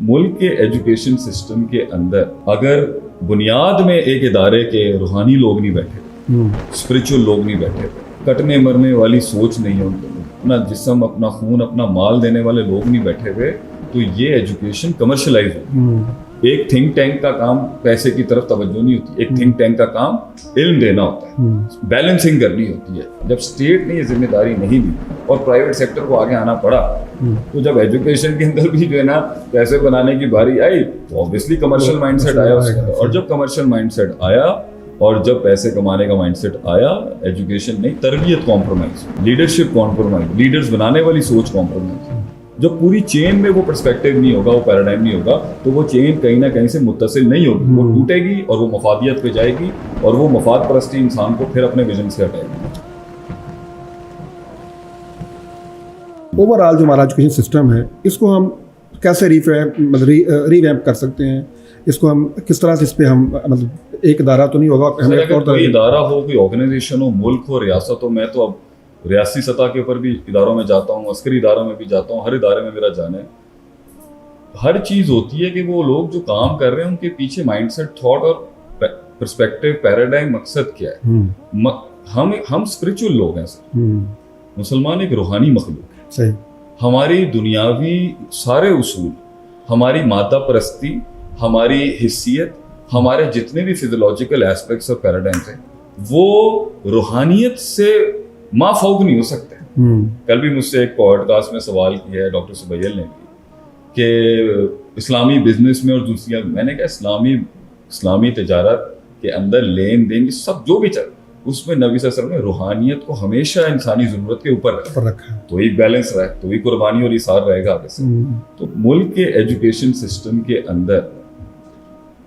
मुल्क के education system के अंदर अगर बुनियाद में एक इदारे के रूहानी लोग नहीं बैठे, स्पिरिचुअल लोग नहीं बैठे, कटने मरने वाली सोच नहीं है उनके, अपना जिस्म अपना खून अपना माल देने वाले लोग नहीं बैठे हुए, तो ये एजुकेशन कमर्शलाइज हो। एक थिंक टैंक का काम पैसे की तरफ तवज्जो नहीं होती, एक थिंक टैंक का काम इल्म देना होता है, बैलेंसिंग करनी होती है। जब स्टेट ने ये जिम्मेदारी नहीं ली और प्राइवेट सेक्टर को आगे आना पड़ा, तो जब एजुकेशन के अंदर भी जो है ना पैसे बनाने की बारी आई, तो ऑब्वियसली कमर्शियल माइंडसेट आया उसके अंदर। और जब कमर्शियल माइंडसेट आया और जब पैसे कमाने का माइंडसेट आया, एजुकेशन नहीं, तरबियत कॉम्प्रोमाइज, लीडरशिप कॉम्प्रोमाइज, लीडर्स बनाने वाली सोच कॉम्प्रोमाइज। जब पूरी चेन में वो पर्सपेक्टिव नहीं होगा, वो पैराडाइम नहीं होगा, तो वो चेन कहीं ना कहीं से मुत्तसिल नहीं होगी, वो टूटेगी और वो मफादियत पे जाएगी और वो मफाद परस्ती इंसान को फिर अपने विजन से हटाएगी। ओवरऑल जो हमारा एजुकेशन सिस्टम है, इसको हम कैसे रीवैम्प कर सकते हैं? इसको हम किस तरह से इस पे हम मतलब एक इदारा तो नहीं होगा, हमें अगर कोई इदारा हो, कोई ऑर्गेनाइजेशन हो, मुल्क हो, रियासत हो, मैं तो अब रियासी सतह के ऊपर भी इदारों में जाता हूँ, अस्करी इदारों में भी जाता हूँ, हर इदारे में मेरा जाना है। हर चीज़ होती है कि वो लोग जो काम कर रहे हैं उनके पीछे माइंडसेट, थॉट और पर्सपेक्टिव, पैराडाइम, मकसद क्या है। हम स्पिरिचुअल लोग हैं सर, मुसलमान एक रूहानी मखलूक है। सही। हमारी दुनियावी सारे उसूल, हमारी मादा परस्ती, हमारी हिस्सियत, हमारे जितने भी फिजियोलॉजिकल एस्पेक्ट्स और पैराडाइम्स हैं, वो रूहानियत से माफौक नहीं हो सकते। कल भी मुझसे एक पॉडकास्ट में सवाल किया है डॉक्टर सुबैल ने भी कि इस्लामी बिजनेस में और दूसरी, मैंने कहा इस्लामी तिजारत के अंदर लेन देन सब जो भी चल, उसमें नबी सल्लल्लाहु अलैहि वसल्लम ने रूहानियत को हमेशा इंसानी ज़रूरत के ऊपर रखा है। तो ही बैलेंस रहे, तो ही कुर्बानी और इसार रहेगा आगे से। तो मुल्क के एजुकेशन सिस्टम के अंदर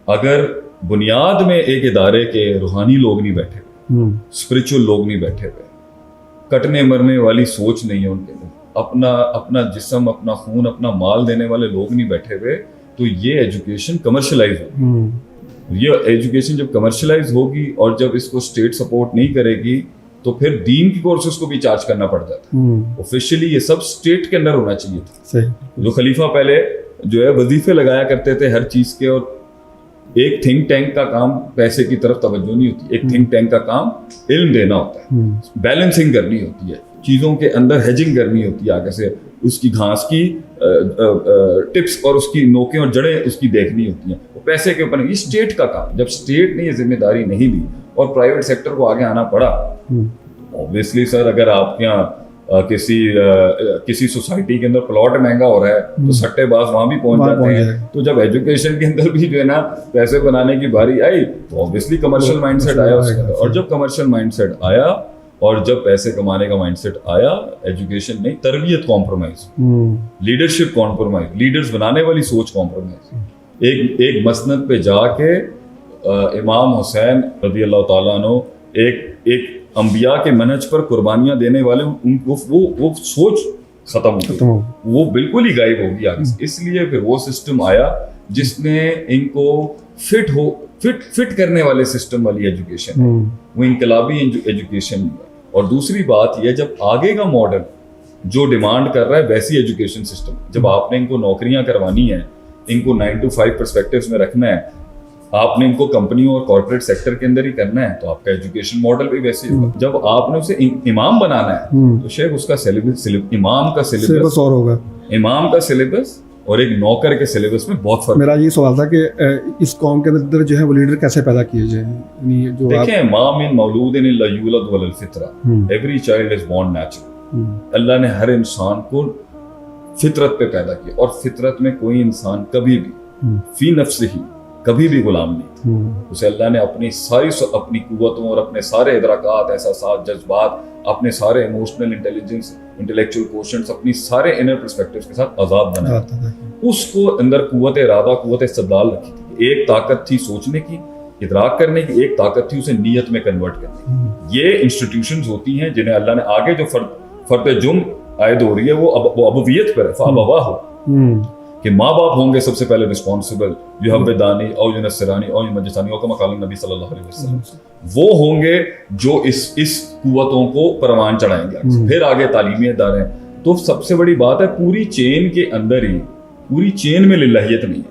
अगर बुनियाद में एक इदारे के रूहानी लोग नहीं बैठे, स्पिरिचुअल लोग नहीं बैठे हुए, कटने मरने वाली सोच नहीं है उनके अंदर, अपना जिस्म अपना खून अपना माल देने वाले लोग नहीं बैठे हुए, तो ये एजुकेशन कमर्शलाइज होगी। ये एजुकेशन जब कमर्शलाइज होगी और जब इसको स्टेट सपोर्ट नहीं करेगी, तो फिर दीन की कोर्सेज को भी चार्ज करना पड़ जाता है। ऑफिशियली ये सब स्टेट के अंदर होना चाहिए था। सही। जो खलीफा पहले जो है वजीफे लगाया करते थे हर चीज के, और एक थिंक टैंक का काम पैसे की तरफ तवज्जो नहीं होती, एक थिंक टैंक का काम इल्म देना होता है, बैलेंसिंग करनी होती है, चीज़ों के अंदर हेजिंग करनी होती है, आगे से उसकी घास की टिप्स और उसकी नोकें और जड़ें उसकी देखनी होती हैं। वो पैसे के ऊपर, ये स्टेट का काम। जब स्टेट ने ये जिम्मेदारी नहीं ली और प्राइवेट सेक्टर को आगे आना पड़ा, ऑब्वियसली सर अगर आपके यहाँ किसी सोसाइटी के अंदर प्लॉट महंगा हो रहा है, तो सट्टेबाज वहां भी पहुंच जाते हैं। तो जब एजुकेशन के अंदर भी जो है ना पैसे बनाने की बारी आई, तो ऑब्वियसली कमर्शियल माइंडसेट आया उसके अंदर। और जब कमर्शियल माइंडसेट आया और जब पैसे कमाने का माइंडसेट आया, एजुकेशन नहीं, तरबियत कॉम्प्रोमाइज, लीडरशिप कॉम्प्रोमाइज, लीडर्स बनाने वाली सोच कॉम्प्रोमाइज। एक मसनद पे जाके इमाम हुसैन रज़ी अल्लाह ताला अन्हु एक अंबिया के मनहज पर कुर्बानियां देने वाले, वो सोच खत्म हो गई, वो बिल्कुल ही गायब हो गई आगे। इसलिए फिर वो सिस्टम आया जिसने इनको फिट करने वाले सिस्टम वाली एजुकेशन है, वो इनकलाबी एजुकेशन। और दूसरी बात यह, जब आगे का मॉडर्न जो डिमांड कर रहा है वैसी एजुकेशन सिस्टम, जब आपने इनको नौकरियां करवानी है, इनको 9 to 5 पर्सपेक्टिव्स में रखना है, आपने इनको कंपनियों और कॉर्पोरेट सेक्टर के अंदर ही करना है, तो आपका एजुकेशन मॉडल भी वैसे ही होगा। जब आपने उसे इमाम बनाना है, तो शेख उसका सिलेबस, इमाम का सिलेबस और होगा, इमाम का सिलेबस और एक नौकर के सिलेबस में बहुत फर्क। मेरा ये सवाल था कि इस कौम के अंदर जो है वो लीडर कैसे पैदा किए जाए। जो देखें, मा मिन मौलूदिन इल्ला यूलद वलल फितरा, every child is born natural. अल्लाह ने हर इंसान को फितरत पे पैदा किया, और फितरत में कोई इंसान कभी भी फी नफ्सिही कभी भी गुलाम नहीं। उसे अल्लाह ने अपनी कुव्वतों और अपने सारे इदराकात, एहसासात, जज्बात, अपने सारे इमोशनल इंटेलिजेंस, इंटेलेक्चुअल कोशंट्स, अपनी सारे इनर पर्सपेक्टिव्स के साथ आज़ाद बनाया। उसको अंदर कुव्वत इरादा, कुव्वत इस्तदलाल रखी थी। एक ताकत थी सोचने की, इदराक करने की, एक ताकत थी उसे नीयत में कन्वर्ट करने की। ये इंस्टीट्यूशंस होती हैं जिन्हें अल्लाह ने आगे जो फर्द जुम आयद हो रही है वो अबवियत पर है, फ़ाबवा हो, कि माँ बाप होंगे सबसे पहले रिस्पॉन्सिबल, युहब्बिदानी और युनस्सिरानी और युमज्जिसानी और कमा क़ाल नबी सल्लल्लाहु अलैहि वसल्लम, वो होंगे जो इस कुव्वतों को परवान चढ़ाएंगे। फिर आगे तालीमी इदारे। तो सबसे बड़ी बात है, पूरी चेन के अंदर ही पूरी चेन में लिल्लाहियत नहीं है,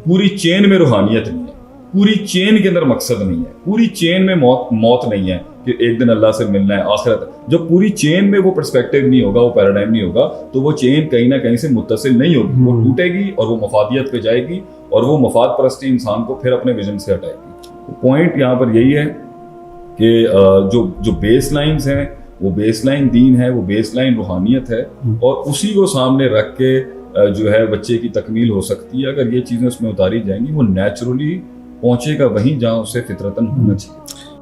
पूरी चेन में रूहानियत नहीं है, पूरी चेन के अंदर मकसद नहीं है, पूरी चेन में मौत नहीं है कि एक दिन अल्लाह से मिलना है आखिरत। जब पूरी चेन में वो पर्सपेक्टिव नहीं होगा, वो पैराडाइम नहीं होगा, तो वो चेन कहीं ना कहीं से मुत्तसिल नहीं होगी, वो टूटेगी और वो मफादियत पे जाएगी और वो मफाद परस्ती इंसान को फिर अपने विजन से हटाएगी। पॉइंट यहाँ पर यही है कि जो बेस लाइन्स हैं वो बेस लाइन दीन है, वो बेस लाइन रूहानियत है, और उसी को सामने रख के जो है बच्चे की तकमील हो सकती है। अगर ये चीज़ें उसमें उतारी जाएंगी वो नेचुरली पहुंचेगा वहीं जहाँ उसे फितरतन होना चाहिए।